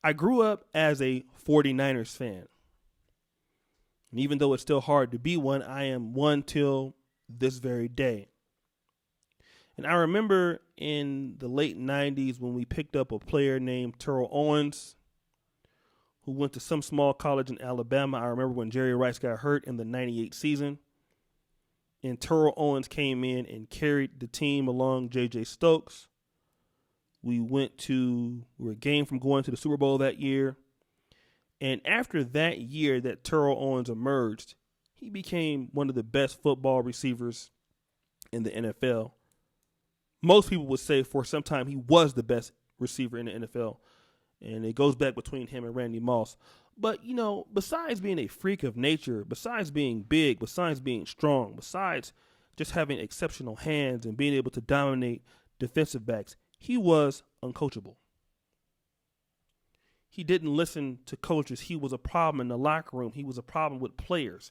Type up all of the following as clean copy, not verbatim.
I grew up as a 49ers fan. And even though it's still hard to be one, I am one till this very day. And I remember in the late 90s when we picked up a player named Terrell Owens, who went to some small college in Alabama. I remember when Jerry Rice got hurt in the 98 season. And Terrell Owens came in and carried the team along J.J. Stokes. We were a game from going to the Super Bowl that year. And after that year that Terrell Owens emerged, he became one of the best football receivers in the NFL. Most people would say for some time he was the best receiver in the NFL. And it goes back between him and Randy Moss. But, besides being a freak of nature, besides being big, besides being strong, besides just having exceptional hands and being able to dominate defensive backs, he was uncoachable. He didn't listen to coaches. He was a problem in the locker room. He was a problem with players.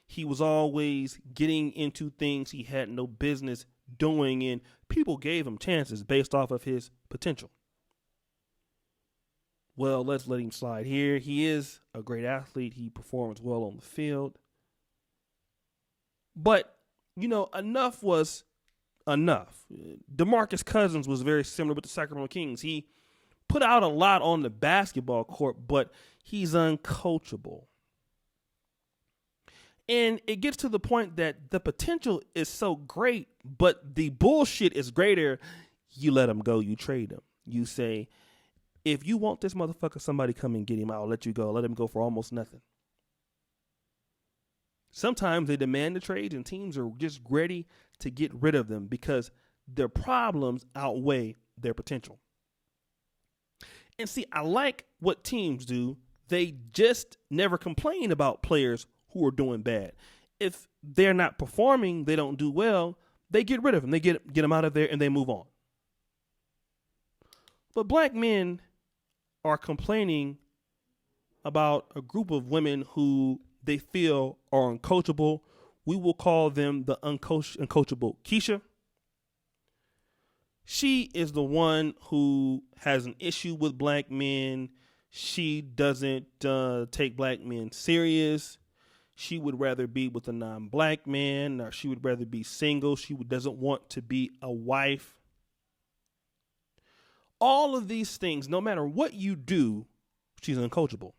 He was always getting into things he had no business doing, and people gave him chances based off of his potential. Well, let's let him slide here. He is a great athlete. He performs well on the field. But, enough was enough. DeMarcus Cousins was very similar with the Sacramento Kings. He put out a lot on the basketball court, but he's uncoachable. And it gets to the point that the potential is so great, but the bullshit is greater. You let him go. You trade him. You say, if you want this motherfucker, somebody come and get him. I'll let you go. Let him go for almost nothing. Sometimes they demand the trades and teams are just ready to get rid of them because their problems outweigh their potential. And see, I like what teams do. They just never complain about players who are doing bad. If they're not performing, they don't do well, they get rid of them. They get them out of there and they move on. But black men are complaining about a group of women who they feel are uncoachable. We will call them the Uncoachable Keisha. She is the one who has an issue with black men. She doesn't take black men serious. She would rather be with a non-black man, or she would rather be single. She doesn't want to be a wife. All of these things, no matter what you do, she's uncoachable.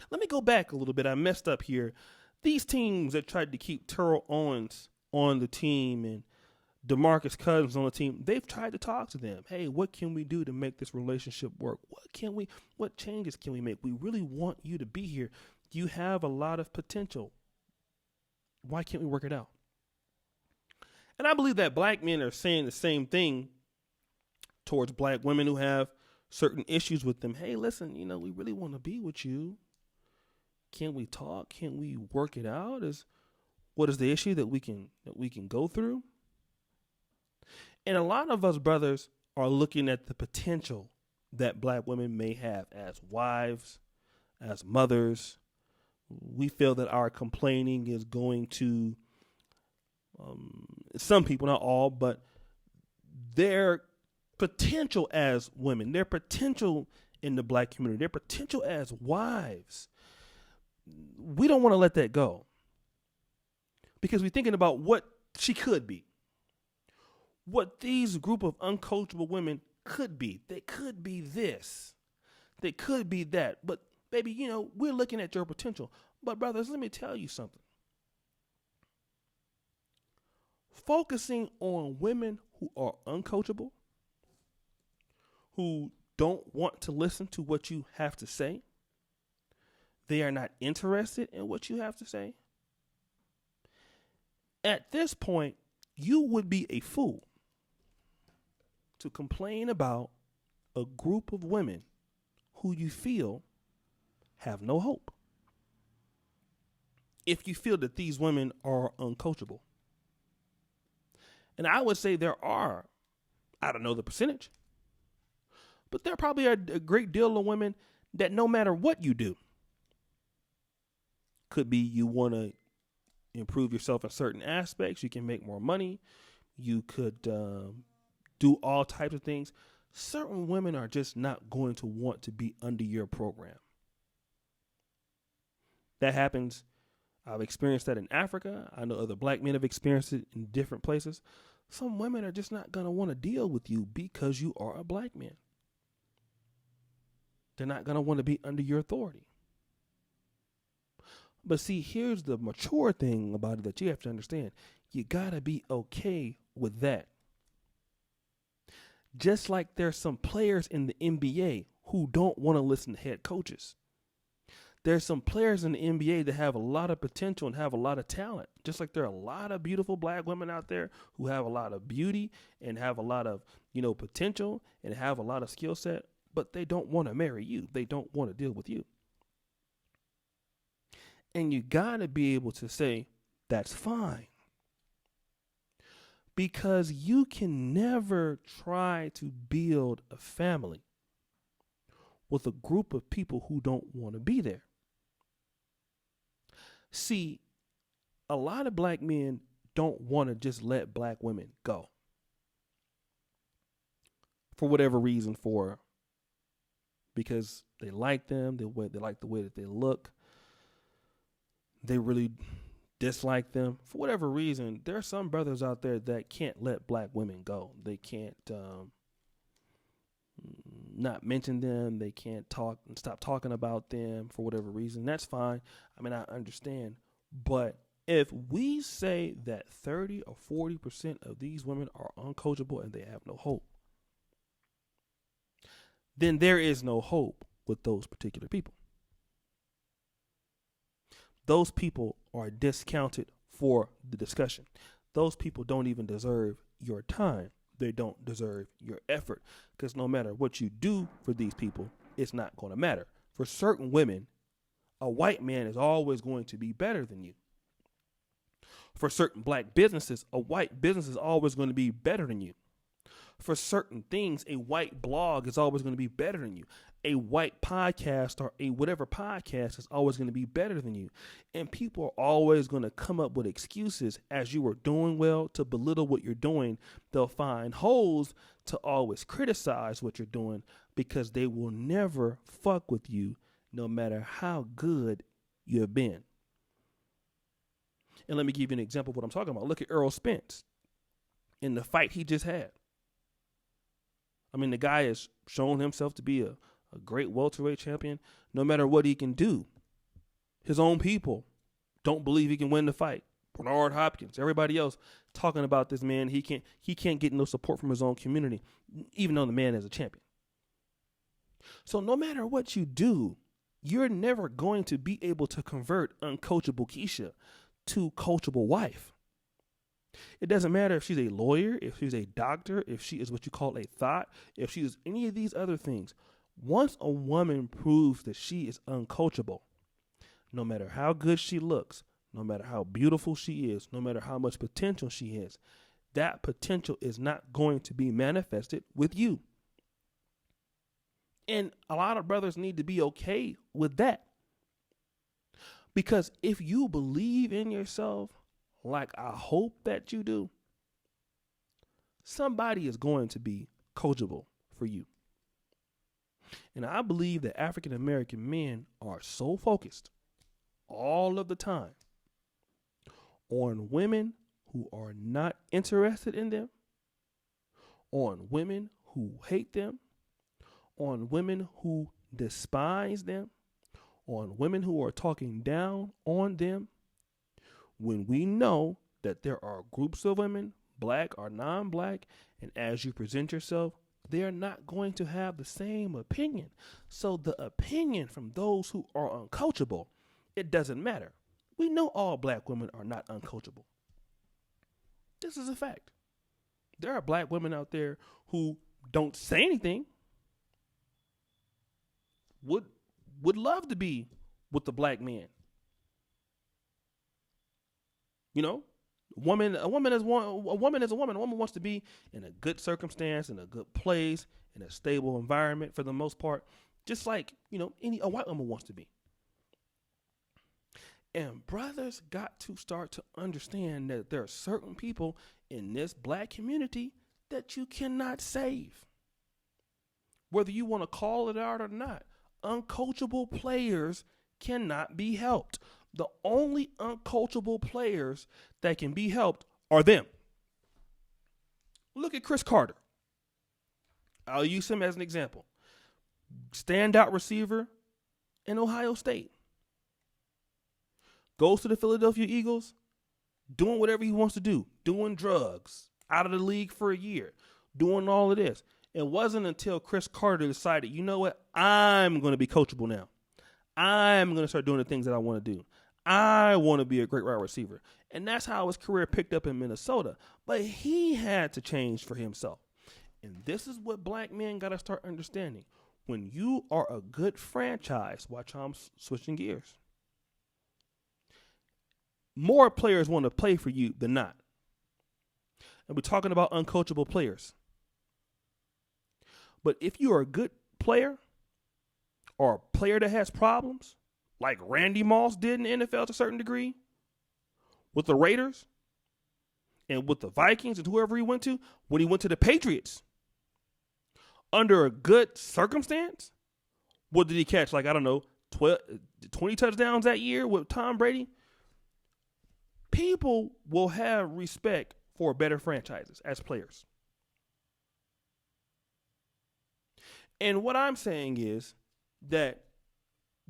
Let me go back a little bit. I messed up here. These teams that tried to keep Terrell Owens on the team and DeMarcus Cousins on the team, they've tried to talk to them. Hey, what can we do to make this relationship work? What changes can we make? We really want you to be here. You have a lot of potential. Why can't we work it out? And I believe that black men are saying the same thing towards black women who have certain issues with them. Hey, listen, we really want to be with you. Can we talk? Can we work it out? What is the issue that we can go through? And a lot of us brothers are looking at the potential that black women may have as wives, as mothers. We feel that our complaining is going to, some people, not all, but their potential as women, their potential in the black community, their potential as wives. We don't want to let that go because we're thinking about what she could be, what these group of uncoachable women could be. They could be this. They could be that. But, baby, we're looking at your potential. But, brothers, let me tell you something. Focusing on women who are uncoachable, who don't want to listen to what you have to say, they are not interested in what you have to say. At this point, you would be a fool to complain about a group of women who you feel have no hope. If you feel that these women are uncoachable. And I would say there are, I don't know the percentage, but there probably are a great deal of women that no matter what you do, could be you want to improve yourself in certain aspects. You can make more money. You could do all types of things. certain women are just not going to want to be under your program. That happens. I've experienced that in Africa. I know other black men have experienced it in different places. Some women are just not going to want to deal with you because you are a black man. They're not going to want to be under your authority. But see, here's the mature thing about it that you have to understand. You got to be okay with that. Just like there's some players in the NBA who don't want to listen to head coaches. There's some players in the NBA that have a lot of potential and have a lot of talent. Just like there are a lot of beautiful black women out there who have a lot of beauty and have a lot of, potential and have a lot of skill set, but they don't want to marry you. They don't want to deal with you. And you got to be able to say, that's fine. Because you can never try to build a family with a group of people who don't want to be there. See, a lot of black men don't want to just let black women go. For whatever reason, because they like them, they like the way that they look. They really dislike them. For whatever reason, there are some brothers out there that can't let black women go. They can't not mention them. They can't talk and stop talking about them for whatever reason. That's fine. I mean, I understand. But if we say that 30 or 40% of these women are uncoachable and they have no hope, then there is no hope with those particular people. Those people are discounted for the discussion. Those people don't even deserve your time. They don't deserve your effort, because no matter what you do for these people, it's not going to matter. For certain women, a white man is always going to be better than you. For certain black businesses, a white business is always going to be better than you. For certain things, a white blog is always going to be better than you. A white podcast or a whatever podcast is always going to be better than you. And people are always going to come up with excuses as you are doing well to belittle what you're doing. They'll find holes to always criticize what you're doing because they will never fuck with you no matter how good you have been. And let me give you an example of what I'm talking about. Look at Earl Spence in the fight he just had. I mean, the guy has shown himself to be a great welterweight champion. No matter what he can do, his own people don't believe he can win the fight. Bernard Hopkins, everybody else talking about this man. He can't get no support from his own community, even though the man is a champion. So no matter what you do, you're never going to be able to convert Uncoachable Keisha to coachable wife. It doesn't matter if she's a lawyer, if she's a doctor, if she is what you call a thought, if she is any of these other things. Once a woman proves that she is uncoachable, no matter how good she looks, no matter how beautiful she is, no matter how much potential she has, that potential is not going to be manifested with you. And a lot of brothers need to be okay with that. Because if you believe in yourself, like I hope that you do, somebody is going to be coachable for you. And I believe that African American men are so focused all of the time on women who are not interested in them, on women who hate them, on women who despise them, on women who are talking down on them, when we know that there are groups of women, black or non-black, and as you present yourself, they're not going to have the same opinion. So the opinion from those who are uncoachable, it doesn't matter. We know all black women are not uncoachable. This is a fact. There are black women out there who don't say anything, would love to be with the black man. You know, a woman is a woman. A woman wants to be in a good circumstance, in a good place, in a stable environment for the most part, just like, a white woman wants to be. And brothers got to start to understand that there are certain people in this black community that you cannot save. whether you want to call it out or not. Uncoachable players cannot be helped. The only uncoachable players that can be helped are them. Look at Chris Carter. I'll use him as an example. Standout receiver in Ohio State. Goes to the Philadelphia Eagles, doing whatever he wants to do, doing drugs, out of the league for a year, doing all of this. It wasn't until Chris Carter decided, you know what, I'm going to be coachable now. I'm going to start doing the things that I want to do. I want to be a great wide receiver. And that's how his career picked up in Minnesota. But he had to change for himself. And this is what black men got to start understanding. When you are a good franchise, watch how I'm switching gears. More players want to play for you than not. And we're talking about uncoachable players. But if you are a good player or a player that has problems, like Randy Moss did in the NFL to a certain degree, with the Raiders and with the Vikings and whoever he went to, when he went to the Patriots, under a good circumstance, what did he catch? Like, I don't know, 20 touchdowns that year with Tom Brady? People will have respect for better franchises as players. And what I'm saying is that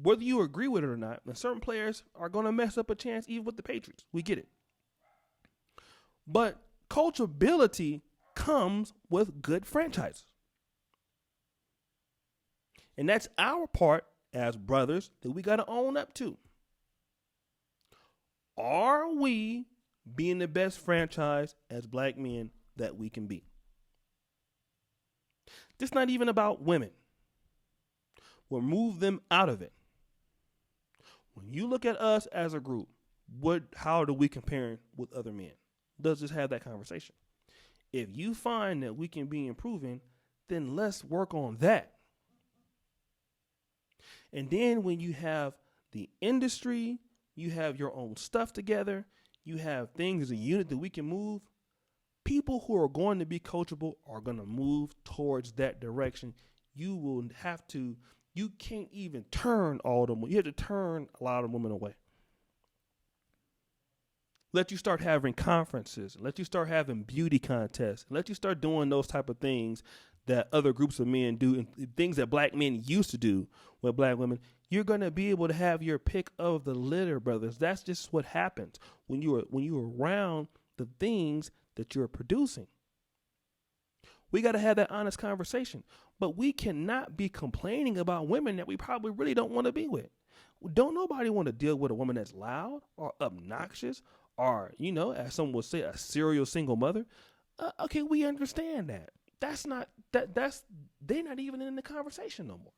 whether you agree with it or not, certain players are going to mess up a chance even with the Patriots. We get it. But coachability comes with good franchises. And that's our part as brothers that we got to own up to. Are we being the best franchise as black men that we can be? It's not even about women. We'll move them out of it. When you look at us as a group, how do we compare with other men? Let's just have that conversation. If you find that we can be improving, then let's work on that. And then when you have the industry, you have your own stuff together, you have things as a unit that we can move, people who are going to be coachable are going to move towards that direction. You can't even turn all of them. You have to turn a lot of women away. Let you start having conferences, let you start having beauty contests, let you start doing those type of things that other groups of men do and things that black men used to do with black women. You're going to be able to have your pick of the litter, brothers. That's just what happens when you're around the things that you're producing. We got to have that honest conversation, but we cannot be complaining about women that we probably really don't want to be with. Don't nobody want to deal with a woman that's loud or obnoxious or, as someone would say, a serial single mother. Okay, we understand that. They're not even in the conversation no more.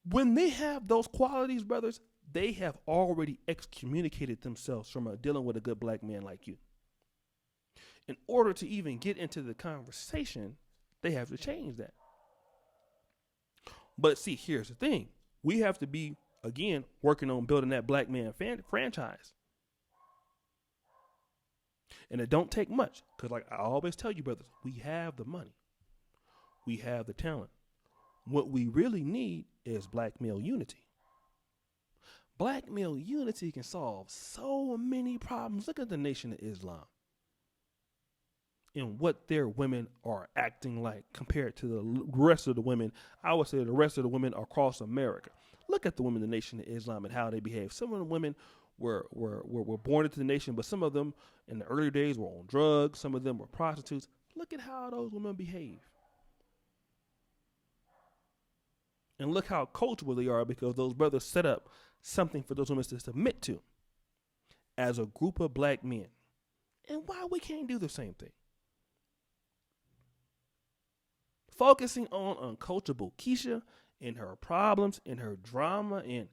When they have those qualities, brothers, they have already excommunicated themselves from dealing with a good black man like you. In order to even get into the conversation, they have to change that. But see, here's the thing. We have to be, again, working on building that black man franchise. And it don't take much. Because like I always tell you, brothers, we have the money. We have the talent. What we really need is black male unity. Black male unity can solve so many problems. Look at the Nation of Islam and what their women are acting like compared to the rest of the women. I would say the rest of the women across America. Look at the women of the Nation of Islam and how they behave. Some of the women were born into the nation, but some of them in the early days were on drugs. Some of them were prostitutes. Look at how those women behave. And look how coachable they are because those brothers set up something for those women to submit to as a group of black men. And why we can't do the same thing? Focusing on Uncoachable Keisha and her problems and her drama and,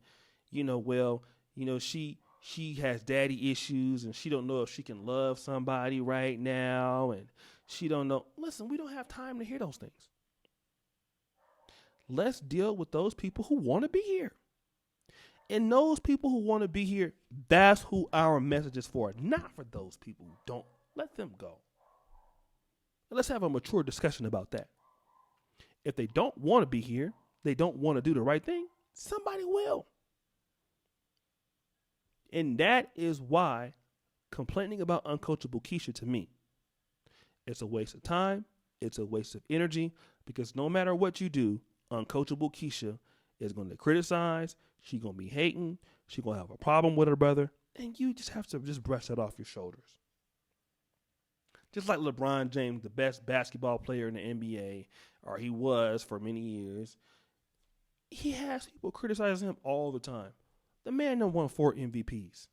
she has daddy issues and she don't know if she can love somebody right now and she don't know. Listen, we don't have time to hear those things. Let's deal with those people who want to be here. And those people who want to be here, that's who our message is for, not for those people who don't. Let them go. Let's have a mature discussion about that. if they don't want to be here, they don't want to do the right thing, somebody will. And that is why complaining about Uncoachable Keisha, to me, it's a waste of time. It's a waste of energy, because no matter what you do, Uncoachable Keisha is going to criticize. She's going to be hating. She's going to have a problem with her brother. And you just have to just brush that off your shoulders. Just like LeBron James, the best basketball player in the NBA, or he was for many years, he has people criticizing him all the time. The man done won 4 MVPs,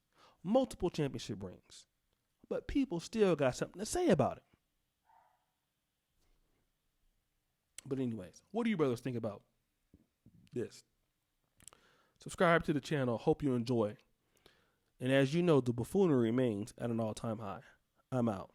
multiple championship rings, but people still got something to say about it. But anyways, what do you brothers think about this? Subscribe to the channel. Hope you enjoy. And as you know, the buffoonery remains at an all-time high. I'm out.